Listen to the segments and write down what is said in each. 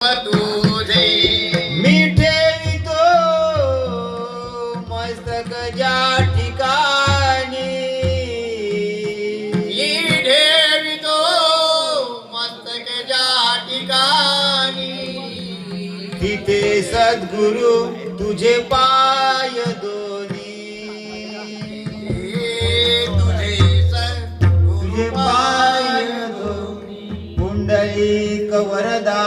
तुझे मी ठेवितो मस्तक ज्या ठिकाणी, ठेवितो मस्तक ज्या ठिकाणी, तिथे सद्गुरु तुझे पाय दोन्ही, तुझे पाय दोन्ही पुंडलिक वरदा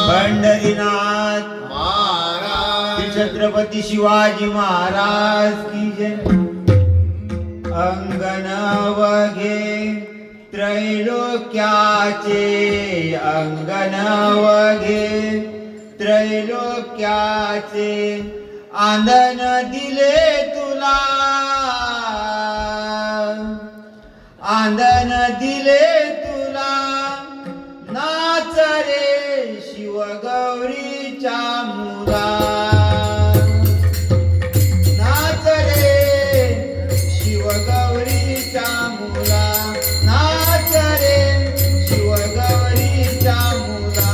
पंढरीनाथ महाराज छत्रपती शिवाजी महाराज की जय। अंगण वघे त्रैलोक्याचे, अंगण वघे त्रैलोक्याचे, आंदन दिले तुला, आंदन दिले तुला, नाच रे शिवगौरीच्या मुला, नाच रे शिवगौरीच्या मुला, नाच रे शिवगौरीच्या मुला।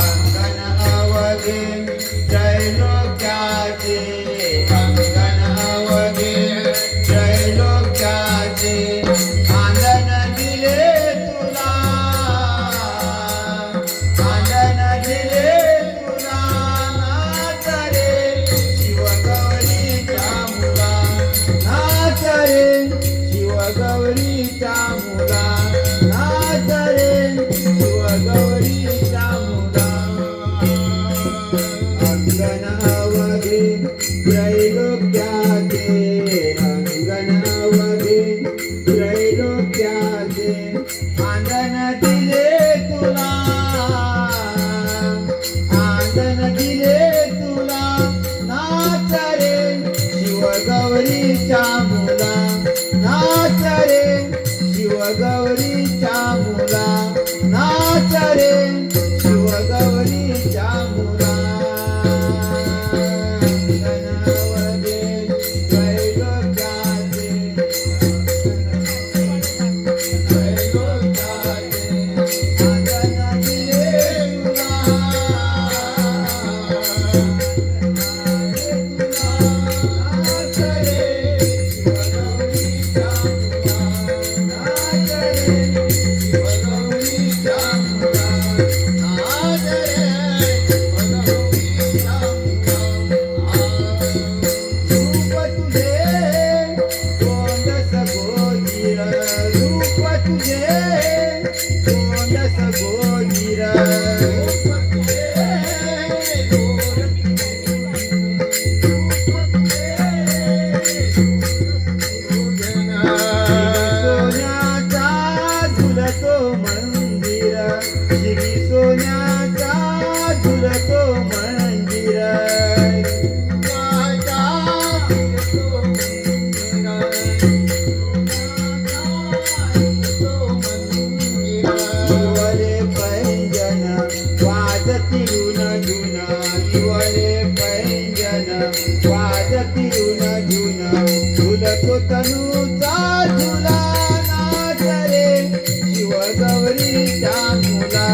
अंगण अवघे त्रैलोक्याचे, अंगण अवघे त्रैलोक्याचे, आंदन दिले तुला, आंदन दिले तुला, नाच रे शिवगौरीच्या मुला, नाच रे शिवगौरीच्या मुला, नाच रे शिवगौरीच्या मुला। अंगण अवघे त्रैलोक्याचे, अंगण अवघे त्रैलोक्याचे, आंदन दिले तुला, आंदन दिले तुला, नाच रे शिवगौरीच्या मुला, नाच रे शिवगौरीच्या मुला, नाच रे शिवगौरीच्या मुला। अंगण अवघे त्रैलोक्याचे, झुलतो तनूचा झुला, नाच रे शिवगौरीच्या मुला,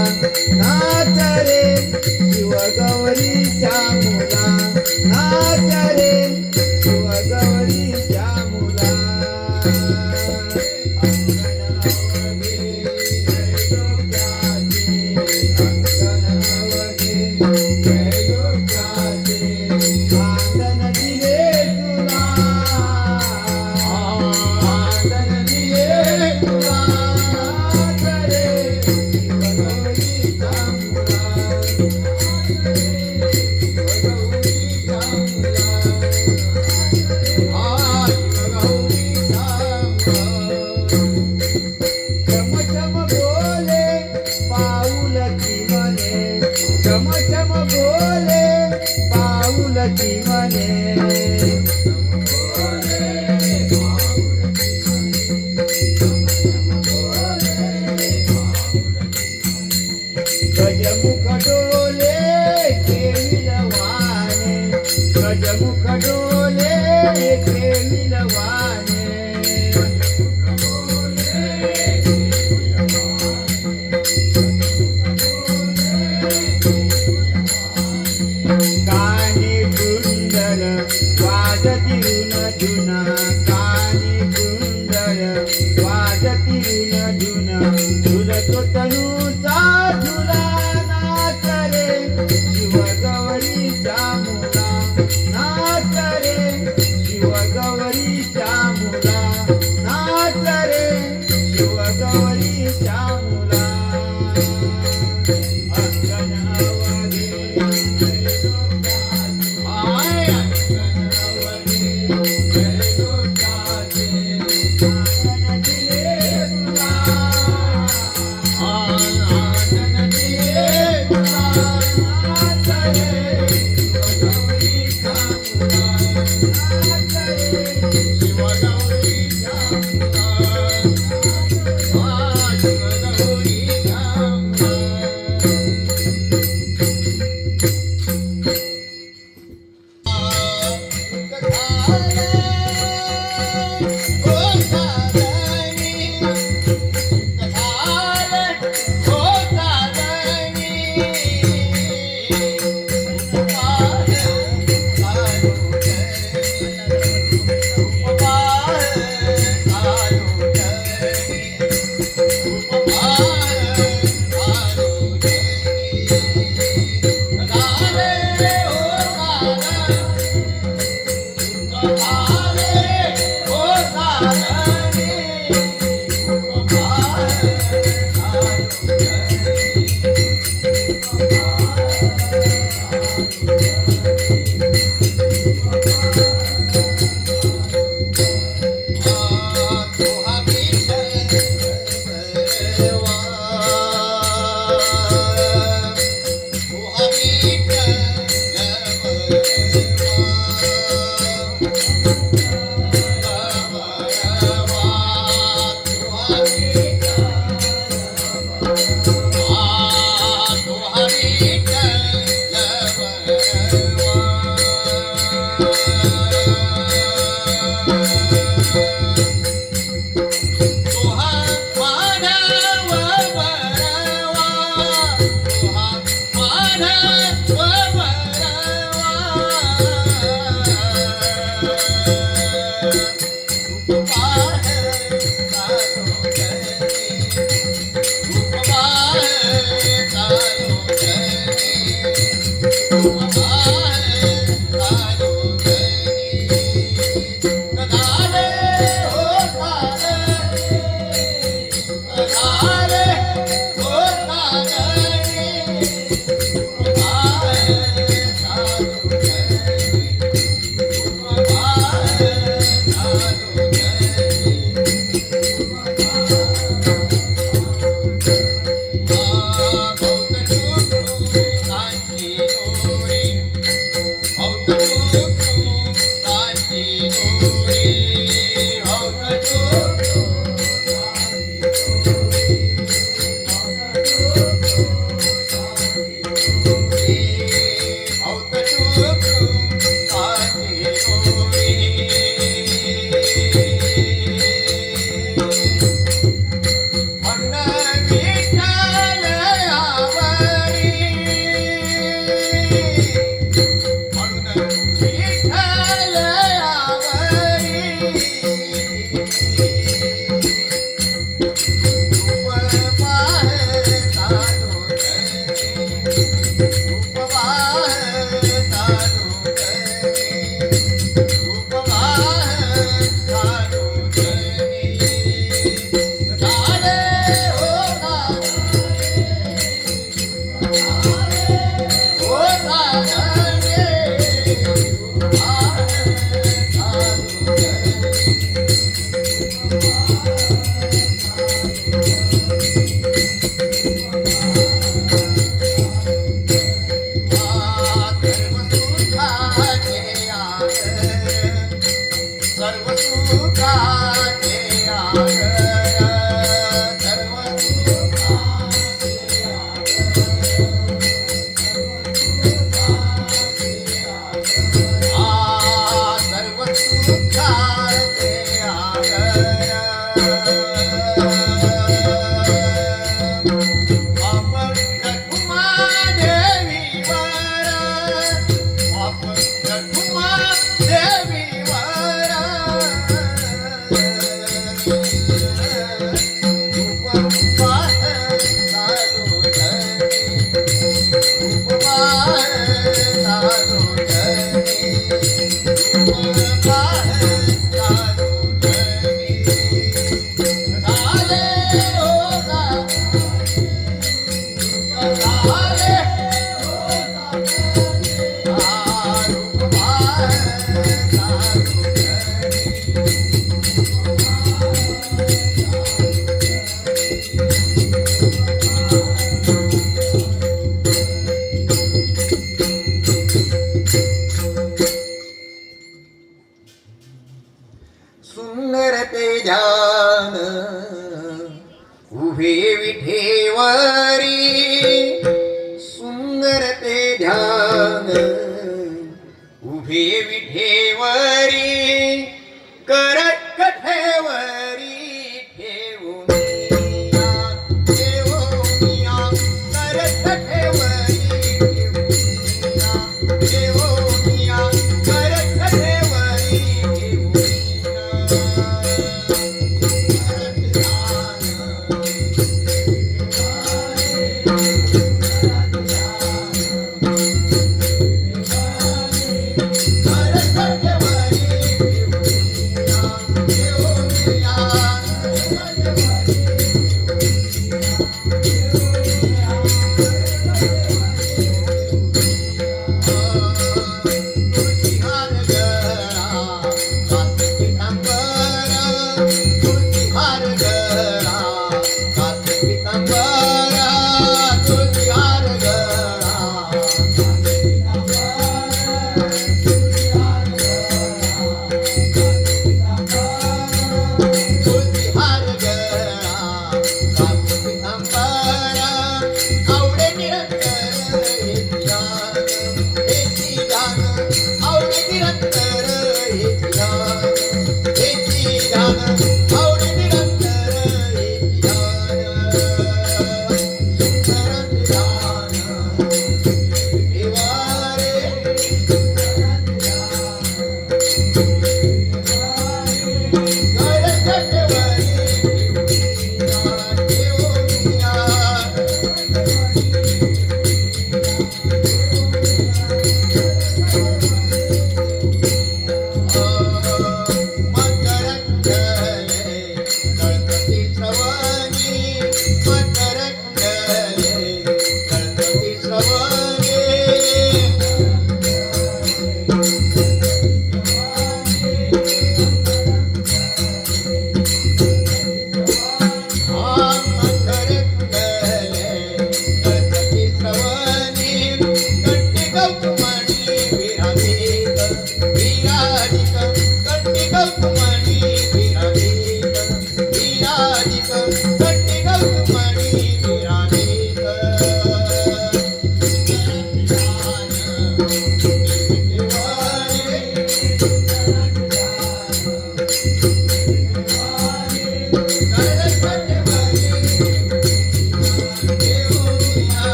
सुंदर ते ध्यान उभे विठेवरी, सुंदर ते ध्यान उभे विठेवरी, करत कठेवरी ठेवूनिया, ठेवूनिया, करत कठेवरी ठेवूनिया, ठेवूनिया, करत कठेवरी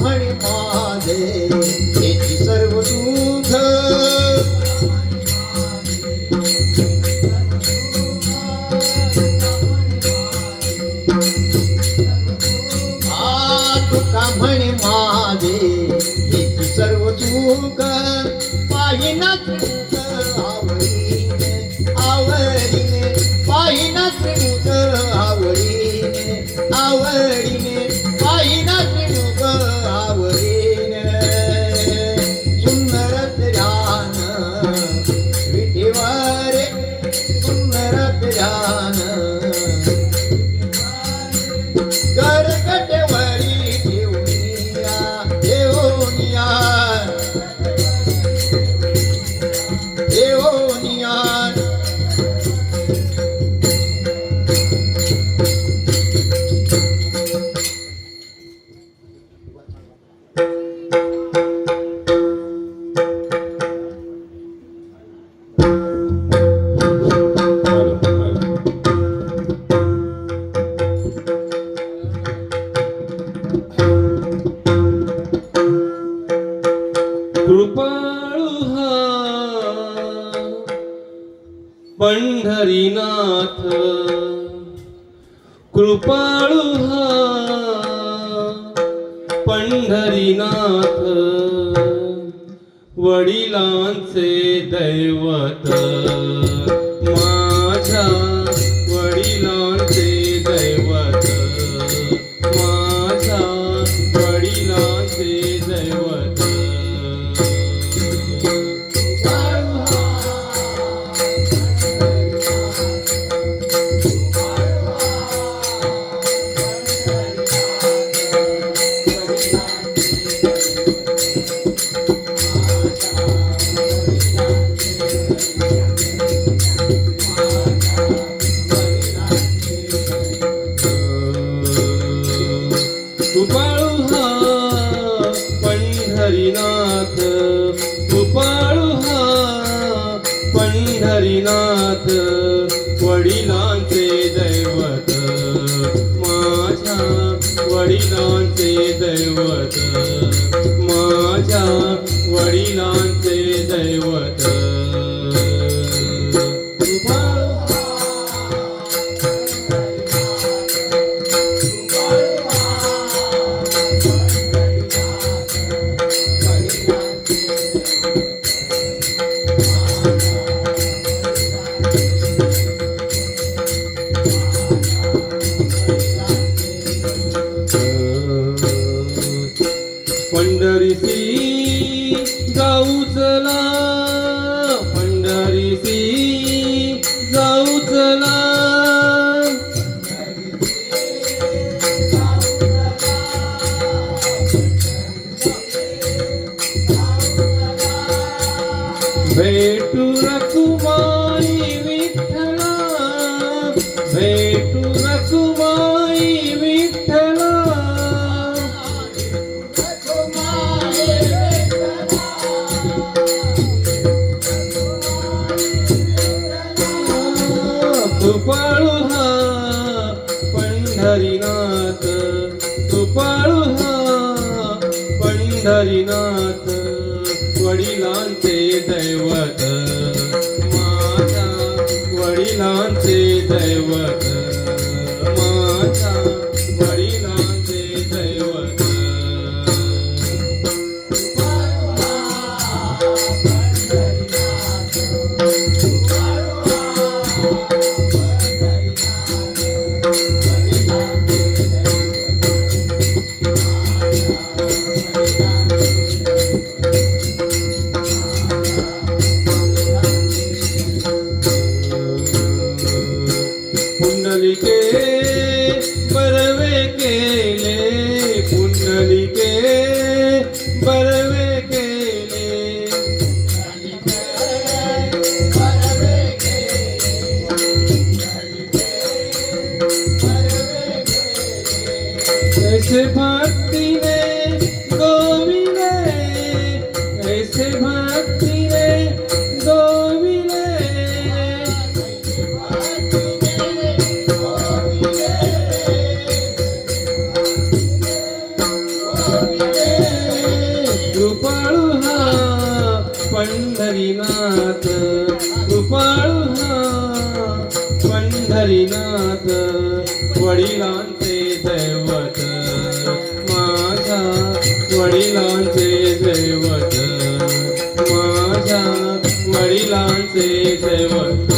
म्हणे माझे हेची सर्व सुख तुका म्हणे माझे हेची सर्व सुख पाहिनाच मुख आवडीने आवडीने पाहिनाच मुख आवडीने आवडीने पाहिनाच मुख आवडीने सुंदर ध्यान विठेवारे सुंदर ध्यान गरगटवरी ठेवूनिया ठेवूनिया ठेवूनिया कृपाळू हा पंढरीनाथ कृपाळू हा पंढरीनाथ वडिलांचे दैवत माझ्या वडिलांचे दैवत माझ्या वडिलांचे दैवत कृपाळू हा पंढरीनाथ कृपाळू हा पंढरीनाथ वडिलांचे दैवत माझ्या वडिलांचे दैवत माझ्या वडिलांचे दैवत पंढरीसी जाऊ चला पंढरीसी जाऊ चला भेटू रखुमाई विठ्ठला भेटू रखुमाई विठ्ठला कृपाळू हा पंढरीनाथ कृपाळू हा पंढरीनाथ वडिलांचे दैवत माझ्या वडिलांचे दैवत माझ्या वडिलांचे दैवत पुंडलिके बरवे केले पुंडलिके बरवे केले ऐसे भक्तीने गोविले ऐसे भक्तीने गोविले पंढरीनाथ कृपाळू हा पंढरीनाथ वडिलांचे दैवत माझ्या वडिलांचे दैवत माझ्या वडिलांचे दैवत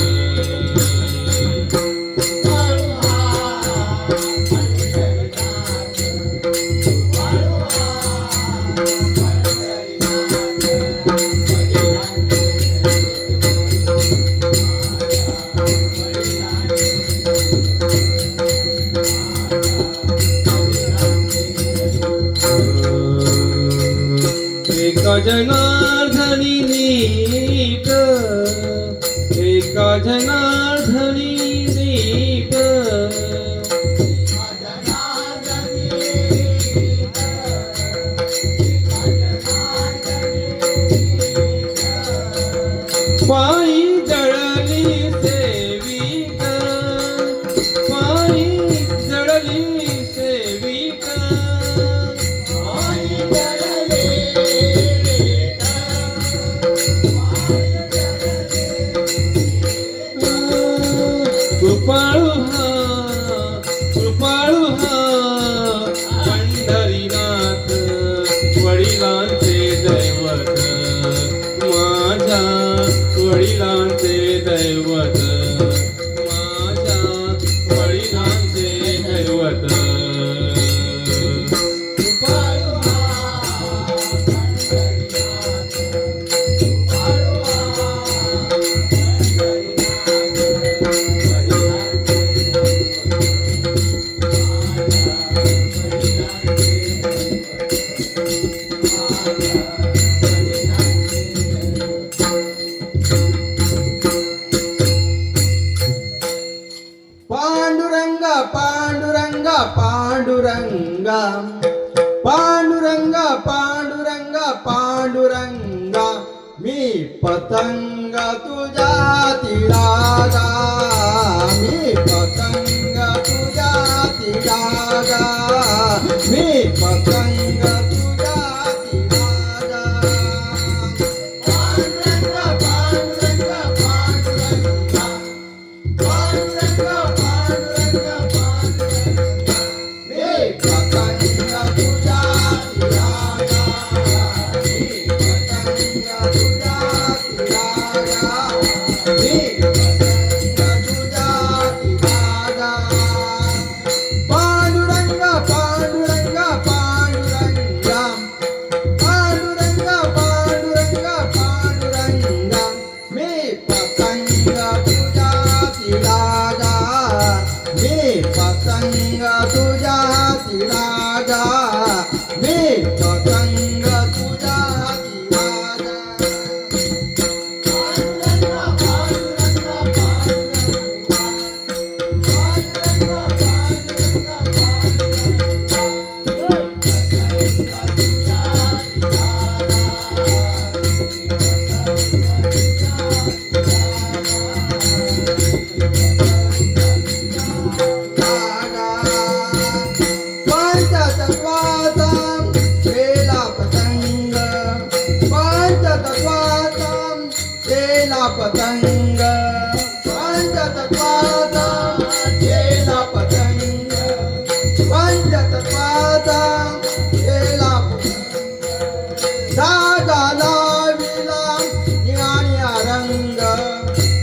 एका जनार्दनी नीट एका जनार्दनी नीट पायी जळली सेविक पायी जळली सेविक कृपाळू हा पंढरीनाथ वडिलांचे दैवत माझ्या वडिलांचे दैवत माझ्या वडिलांचे दैवत पांडुरंगा पांडुरंगा पांडुरंगा पांडुरंगा पांडुरंगा पांडुरंगा मी पतंग तुझ्या तिरागा मी पतंग तुझ्या तिरागा मी पतंग तुझ्या तिरागा पांडुरंगा पांडुरंगा पांडुरंगा पांडुरंगा पांडुरंगा पांडुरंगा मी पतंग तुझ्या तिरागा मी पतंग तुझ्या तिरागा मी पतंग तुझ्या तिरागा पांडुरंगा पांडुरंगा पांडुरंगा पांडुरंगा पांडुरंगा पांडुरंगा मी पतंग तुझ्या तिरागा मी पतंग तुझ्या तिरागा मी पतंग तुझ्या तिरागा पांडुरंगा पांडुरंगा पांडुरंगा पंचतत्वाचं केला पतंग पंचतत्वाचं केला पतंग पंचतत्वाचा केला पतंग पंचतत्वाचा केला जागा लाविला निळ्या रंग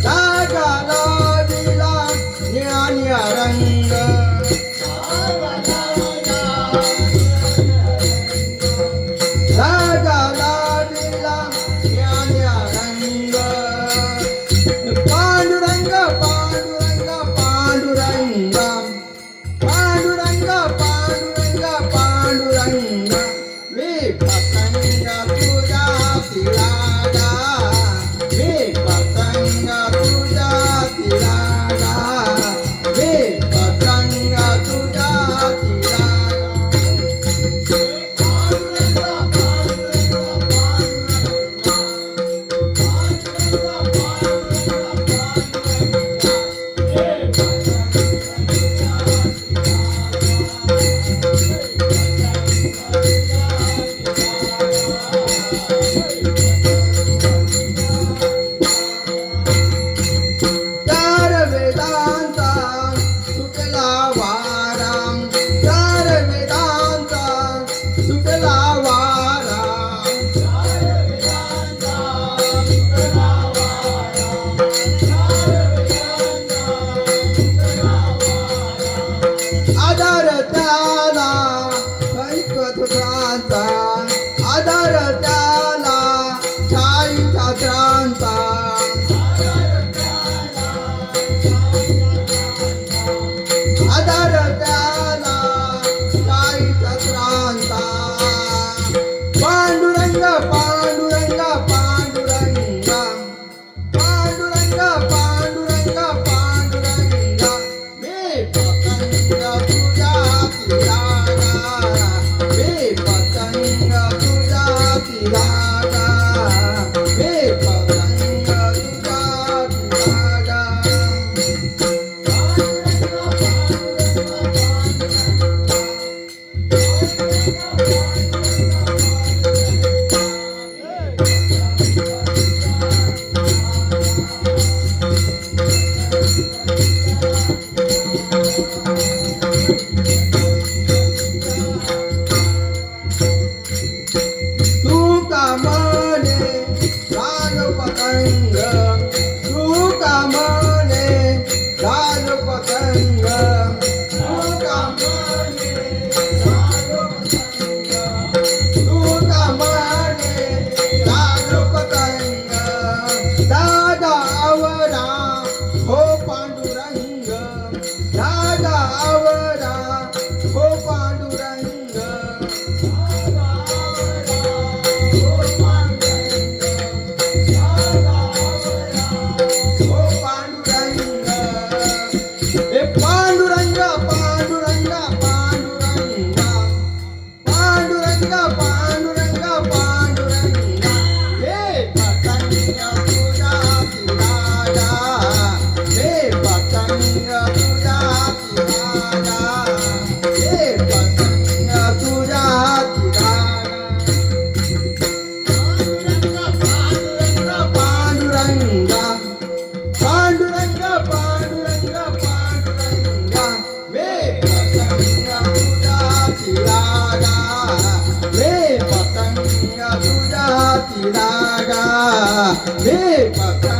जागा लाविला निळ्या रंग जागा लाविला निळ्या रंग आधार त्याला साई शास्त्रांचा आधार त्याला साई शास्त्रांचा पांडुरंग पांडुरंग पांडुरंग पांडुरंग पांडुरंग पांडुरंग मी पतंग तुझ्या तिरागा मी पतंग तुझ्या तिरागा मी पतंग तुझ्या तिरागा तू का म्हणे लाल पतंग तू का म्हणे लाल पतंग तू का म्हणे लाल पतंग तू का म्हणे लाल पतंग दादा आवरा हो पांडुरंग दादा आवरा हो पांडुरंग हो पांडुरंग हे पांडुरंग पांडुरंग पांडुरंग पांडुरंग पांडुरंग पांडुरंग हे पतंग तुझ्या तिरागा हे पतंग तुझ्या तिरागा हे पतंग तुझ्या तिरागा पांडुरंग पांडुरंग पांडुरंग पांडुरंग मे पतंग तुझ्या तिरागा मे पतंग तुझ्या तिरागा मे पतंग